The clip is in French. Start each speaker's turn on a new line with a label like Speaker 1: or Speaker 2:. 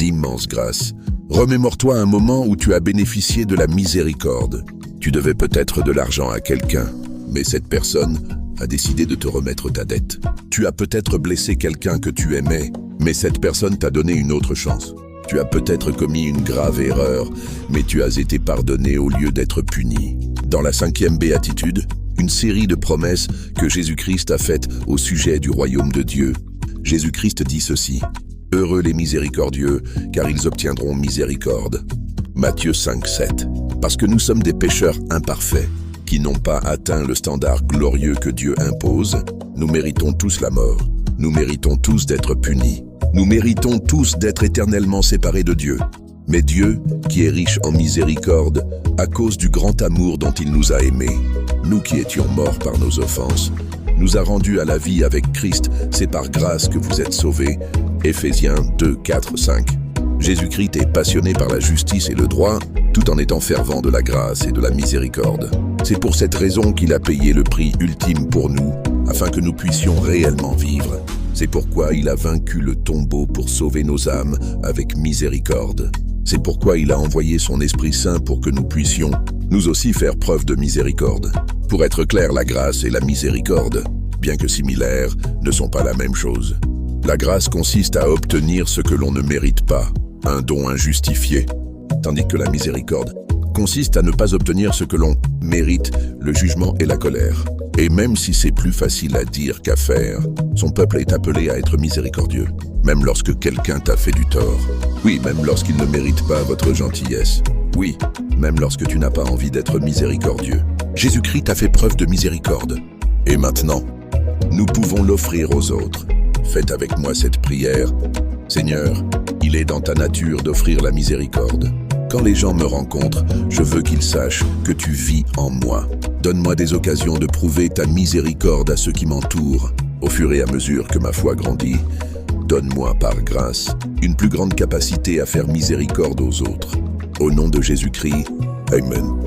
Speaker 1: d'immense grâce. Remémore-toi un moment où tu as bénéficié de la miséricorde. Tu devais peut-être de l'argent à quelqu'un, mais cette personne a décidé de te remettre ta dette. Tu as peut-être blessé quelqu'un que tu aimais, mais cette personne t'a donné une autre chance. Tu as peut-être commis une grave erreur, mais tu as été pardonné au lieu d'être puni. Dans la 5e béatitude, une série de promesses que Jésus-Christ a faites au sujet du royaume de Dieu. Jésus-Christ dit ceci: « Heureux les miséricordieux, car ils obtiendront miséricorde. » Matthieu 5,7. Parce que nous sommes des pécheurs imparfaits, qui n'ont pas atteint le standard glorieux que Dieu impose, nous méritons tous la mort. Nous méritons tous d'être punis. Nous méritons tous d'être éternellement séparés de Dieu. Mais Dieu, qui est riche en miséricorde, à cause du grand amour dont il nous a aimés, nous qui étions morts par nos offenses, nous a rendus à la vie avec Christ. C'est par grâce que vous êtes sauvés. Éphésiens 2, 4, 5. Jésus-Christ est passionné par la justice et le droit, tout en étant fervent de la grâce et de la miséricorde. C'est pour cette raison qu'il a payé le prix ultime pour nous, afin que nous puissions réellement vivre. C'est pourquoi il a vaincu le tombeau pour sauver nos âmes avec miséricorde. C'est pourquoi il a envoyé son Esprit Saint pour que nous puissions, nous aussi, faire preuve de miséricorde. Pour être clair, la grâce et la miséricorde, bien que similaires, ne sont pas la même chose. La grâce consiste à obtenir ce que l'on ne mérite pas, un don injustifié, tandis que la miséricorde consiste à ne pas obtenir ce que l'on mérite, le jugement et la colère. Et même si c'est plus facile à dire qu'à faire, son peuple est appelé à être miséricordieux, même lorsque quelqu'un t'a fait du tort. Oui, même lorsqu'il ne mérite pas votre gentillesse. Oui, même lorsque tu n'as pas envie d'être miséricordieux. Jésus-Christ a fait preuve de miséricorde. Et maintenant, nous pouvons l'offrir aux autres. Faites avec moi cette prière. Seigneur, il est dans ta nature d'offrir la miséricorde. Quand les gens me rencontrent, je veux qu'ils sachent que tu vis en moi. Donne-moi des occasions de prouver ta miséricorde à ceux qui m'entourent. Au fur et à mesure que ma foi grandit, donne-moi par grâce une plus grande capacité à faire miséricorde aux autres. Au nom de Jésus-Christ, Amen.